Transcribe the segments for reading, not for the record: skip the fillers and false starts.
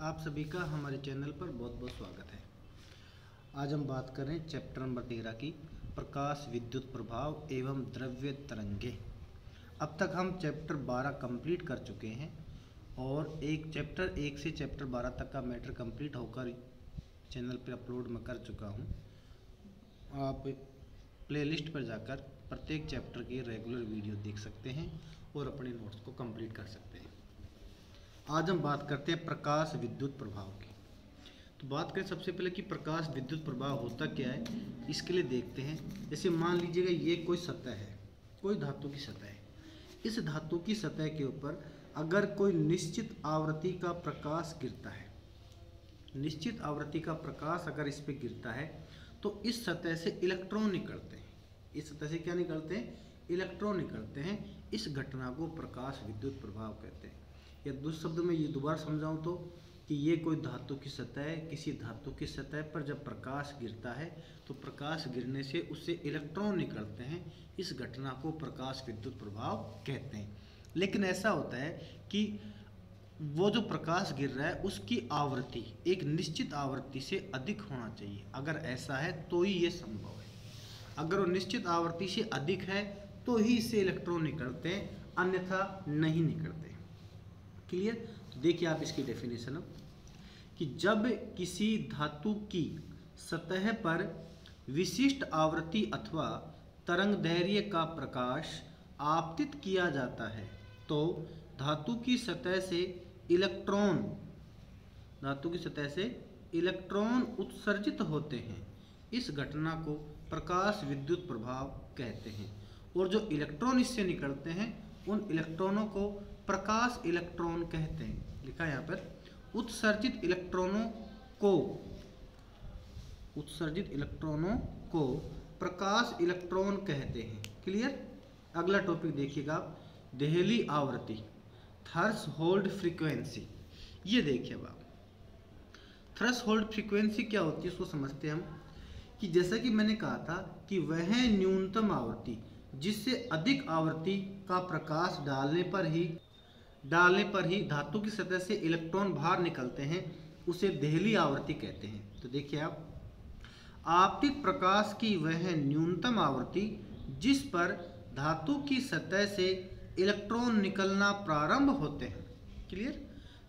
आप सभी का हमारे चैनल पर बहुत बहुत स्वागत है। आज हम बात करें चैप्टर नंबर 13 की प्रकाश विद्युत प्रभाव एवं द्रव्य तरंगे। अब तक हम चैप्टर 12 कंप्लीट कर चुके हैं और चैप्टर 1 से चैप्टर 12 तक का मैटर कंप्लीट होकर चैनल पर अपलोड मैं कर चुका हूं। आप प्लेलिस्ट पर जाकर प्रत्येक चैप्टर के रेगुलर वीडियो देख सकते हैं और अपने नोट्स को कंप्लीट कर सकते हैं। आज हम बात करते हैं प्रकाश विद्युत प्रभाव की। तो बात करें सबसे पहले कि प्रकाश विद्युत प्रभाव होता क्या है, इसके लिए देखते हैं। जैसे मान लीजिएगा ये कोई सतह है, कोई धातु की सतह है। इस धातु की सतह के ऊपर अगर कोई निश्चित आवृत्ति का प्रकाश गिरता है, निश्चित आवृत्ति का प्रकाश अगर इस पे गिरता है तो इस सतह से इलेक्ट्रॉन निकलते हैं। इस सतह से क्या निकलते हैं? इलेक्ट्रॉन निकलते हैं। इस घटना को प्रकाश विद्युत प्रभाव कहते हैं। या दूसरे शब्द में ये दोबारा समझाऊं तो कि ये कोई धातु की सतह है, किसी धातु की सतह पर जब प्रकाश गिरता है तो प्रकाश गिरने से उससे इलेक्ट्रॉन निकलते हैं। इस घटना को प्रकाश विद्युत प्रभाव कहते हैं। लेकिन ऐसा होता है कि वो जो प्रकाश गिर रहा है उसकी आवृत्ति एक निश्चित आवृत्ति से अधिक होना चाहिए। अगर ऐसा है तो ही ये संभव है। अगर वो निश्चित आवृत्ति से अधिक है तो ही इससे इलेक्ट्रॉन निकलते हैं, अन्यथा नहीं निकलते। क्लियर? तो देखिए आप इसकी डेफिनेशन अब कि जब किसी धातु की सतह पर विशिष्ट आवृत्ति अथवा तरंगदैर्घ्य का प्रकाश आपतित किया जाता है तो धातु की सतह से इलेक्ट्रॉन उत्सर्जित होते हैं। इस घटना को प्रकाश विद्युत प्रभाव कहते हैं। और जो इलेक्ट्रॉन इससे निकलते हैं उन इलेक्ट्रॉनों को प्रकाश इलेक्ट्रॉन कहते हैं। लिखा है यहाँ पर उत्सर्जित इलेक्ट्रॉनों को प्रकाश इलेक्ट्रॉन कहते हैं। क्लियर? अगला टॉपिक देखिएगा आप, देहली आवृत्ति, थ्रेशोल्ड फ्रीक्वेंसी। ये देखिए अब आप थ्रेशोल्ड फ्रीक्वेंसी क्या होती है उसको समझते हैं हम। कि जैसा कि मैंने कहा था कि वह न्यूनतम आवृत्ति जिससे अधिक आवृत्ति का प्रकाश डालने पर ही धातु की सतह से इलेक्ट्रॉन बाहर निकलते हैं, उसे देहली आवृत्ति कहते हैं। तो देखिए आप, आपतित प्रकाश की वह न्यूनतम आवृत्ति जिस पर धातु की सतह से इलेक्ट्रॉन निकलना प्रारंभ होते हैं। क्लियर?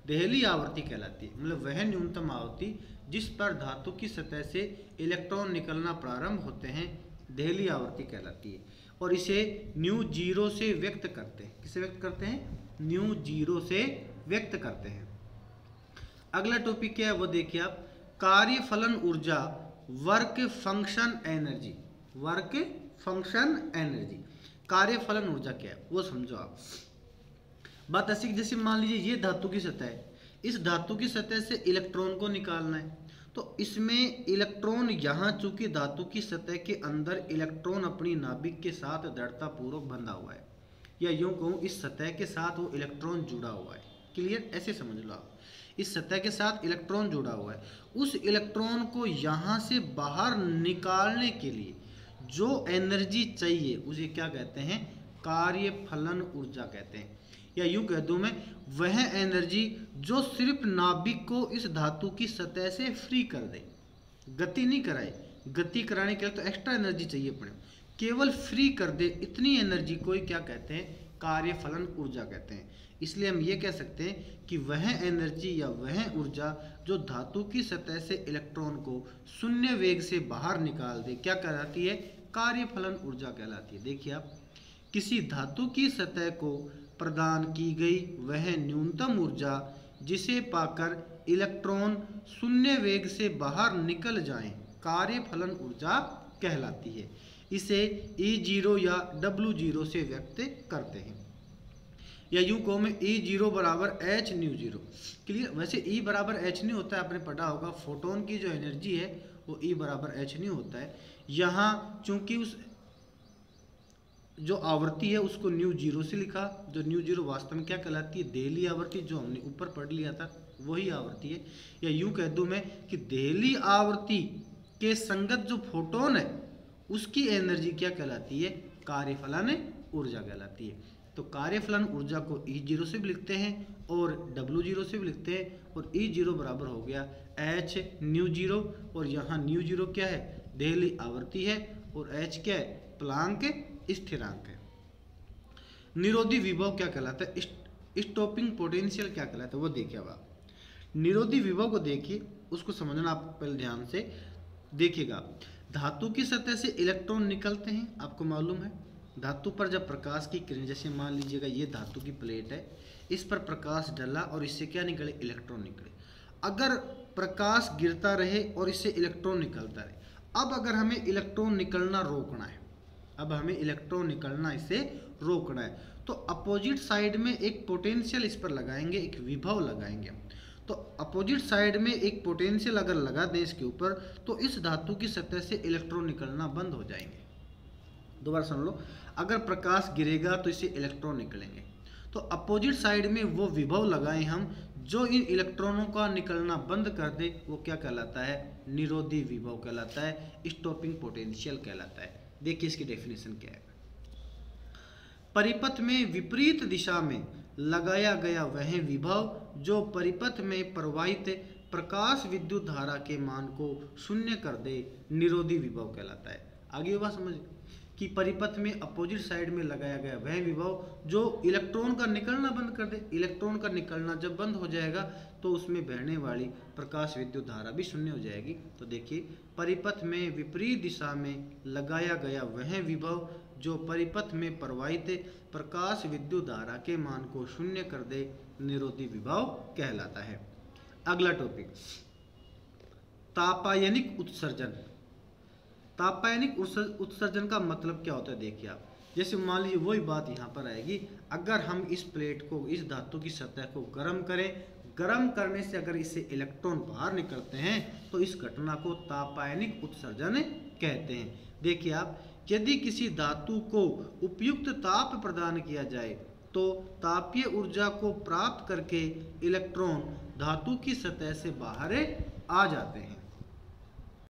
देहली आवृत्ति कहलाती है। मतलब वह न्यूनतम आवृत्ति जिस पर धातु की सतह से इलेक्ट्रॉन निकलना प्रारंभ होते हैं, देहली आवृत्ति कहलाती है। और इसे न्यू जीरो से व्यक्त करते हैं। किसे व्यक्त करते हैं? न्यू जीरो से व्यक्त करते हैं। अगला टॉपिक क्या है वो देखिए आप, कार्यफलन ऊर्जा, work function energy. Work function energy, कार्यफलन ऊर्जा क्या है वो समझो आप। बात ऐसी कि जैसे मान लीजिए ये धातु की सतह है, इस धातु की सतह से इलेक्ट्रॉन को निकालना है तो इसमें इलेक्ट्रॉन यहाँ चूंकि धातु की सतह के अंदर इलेक्ट्रॉन अपनी नाभिक के साथ दृढ़ता पूर्वक बंधा हुआ है, या यूं कहूँ इस सतह के साथ वो इलेक्ट्रॉन जुड़ा हुआ है। क्लियर? ऐसे समझ लो आप, इस सतह के साथ इलेक्ट्रॉन जुड़ा हुआ है। उस इलेक्ट्रॉन को यहाँ से बाहर निकालने के लिए जो एनर्जी चाहिए उसे क्या कहते हैं? कार्यफलन ऊर्जा कहते हैं। या यूं कह दूं मैं, वह एनर्जी जो सिर्फ नाभिक को इस धातु की सतह से फ्री कर दे, गति नहीं कराए। गति कराने के लिए तो एक्स्ट्रा एनर्जी चाहिए अपने, केवल फ्री कर दे, इतनी एनर्जी को ही क्या कहते हैं? कार्यफलन ऊर्जा कहते हैं। इसलिए हम ये कह सकते हैं कि वह एनर्जी या वह ऊर्जा जो धातु की सतह से इलेक्ट्रॉन को शून्य वेग से बाहर निकाल दे, क्या कहलाती है? कार्यफलन ऊर्जा कहलाती है। देखिए आप, किसी धातु की सतह को प्रदान की गई वह न्यूनतम ऊर्जा जिसे पाकर इलेक्ट्रॉन शून्य वेग से बाहर निकल जाएं, कार्यफलन ऊर्जा कहलाती है। इसे E0 या W0 से व्यक्त करते हैं। या यूं कहूँ मैं E0 बराबर h न्यू जीरो। क्लियर? वैसे E बराबर h न्यू होता है, आपने पढ़ा होगा। फोटोन की जो एनर्जी है वो E बराबर h न्यू होता है। यहाँ चूंकि उस जो आवृत्ति है उसको न्यू जीरो से लिखा, जो न्यू जीरो वास्तव में क्या कहलाती है? देहली आवृत्ति, जो हमने ऊपर पढ़ लिया था वही आवृत्ति है। या यूं कह दूं मैं कि देहली आवृत्ति के संगत जो फोटोन है उसकी एनर्जी क्या कहलाती है? कार्यफलन ऊर्जा कहलाती है। तो कार्यफलन ऊर्जा को E0 से भी लिखते हैं और W0 से भी लिखते हैं, और E0 बराबर हो गया h ν0, और यहाँ ν0 क्या है, देहली आवृत्ति है, और h क्या है, प्लांक स्थिरांक है। निरोधी विभव क्या कहलाता है, स्टॉपिंग पोटेंशियल क्या कहलाता है, वो देखिए। अब आप निरोधी विभव को देखिए, उसको समझना आप पहले ध्यान से देखिएगा। धातु की सतह से इलेक्ट्रॉन निकलते हैं, आपको मालूम है। धातु पर जब प्रकाश की किरण, जैसे मान लीजिएगा ये धातु की प्लेट है, इस पर प्रकाश डला और इससे क्या निकले, इलेक्ट्रॉन निकले। अगर प्रकाश गिरता रहे और इससे इलेक्ट्रॉन निकलता रहे, अब अगर हमें इलेक्ट्रॉन निकलना रोकना है, अब हमें इलेक्ट्रॉन निकलना इससे रोकना है, तो अपोजिट साइड में एक पोटेंशियल इस पर लगाएंगे, एक विभव लगाएंगे। तो अपोजिट साइड में एक पोटेंशियल अगर लगा दें इसके ऊपर, तो इस धातु की सतह से इलेक्ट्रॉन निकलना बंद हो जाएंगे। दोबारा सुन लो, अगर प्रकाश गिरेगा तो इससे इलेक्ट्रॉन निकलेंगे, तो अपोजिट साइड में वो विभव लगाएं हम जो इन इलेक्ट्रॉनों का निकलना बंद कर दे, वो क्या कहलाता है, निरोधी विभव कहलाता है, स्टॉपिंग पोटेंशियल कहलाता है। देखिए इसकी डेफिनेशन क्या है। परिपथ में विपरीत दिशा में लगाया गया वह विभव जो परिपथ में प्रवाहित प्रकाश विद्युत धारा के मान को शून्य कर दे, निरोधी विभव कहलाता है। आगे बात समझ कि परिपथ में अपोजिट साइड में लगाया गया वह विभव जो इलेक्ट्रॉन का निकलना बंद कर दे। इलेक्ट्रॉन का निकलना जब बंद हो जाएगा तो उसमें बहने वाली प्रकाश विद्युत धारा भी शून्य हो जाएगी। तो देखिए, परिपथ में विपरीत दिशा में लगाया गया वह विभव जो परिपथ में प्रवाहित प्रकाश विद्युत धारा के मान को शून्य कर दे, निरोधी विभव कहलाता है। अगला टॉपिक, तापायनिक उत्सर्जन। तापायनिक उत्सर्जन का मतलब क्या होता है, देखिए आप। जैसे मान लीजिए वही बात यहाँ पर आएगी, अगर हम इस प्लेट को, इस धातु की सतह को गर्म करें, गर्म करने से अगर इससे इलेक्ट्रॉन बाहर निकलते हैं तो इस घटना को तापायनिक उत्सर्जन कहते हैं। देखिए आप, यदि किसी धातु को उपयुक्त ताप प्रदान किया जाए तो तापीय ऊर्जा को प्राप्त करके इलेक्ट्रॉन धातु की सतह से बाहर आ जाते हैं।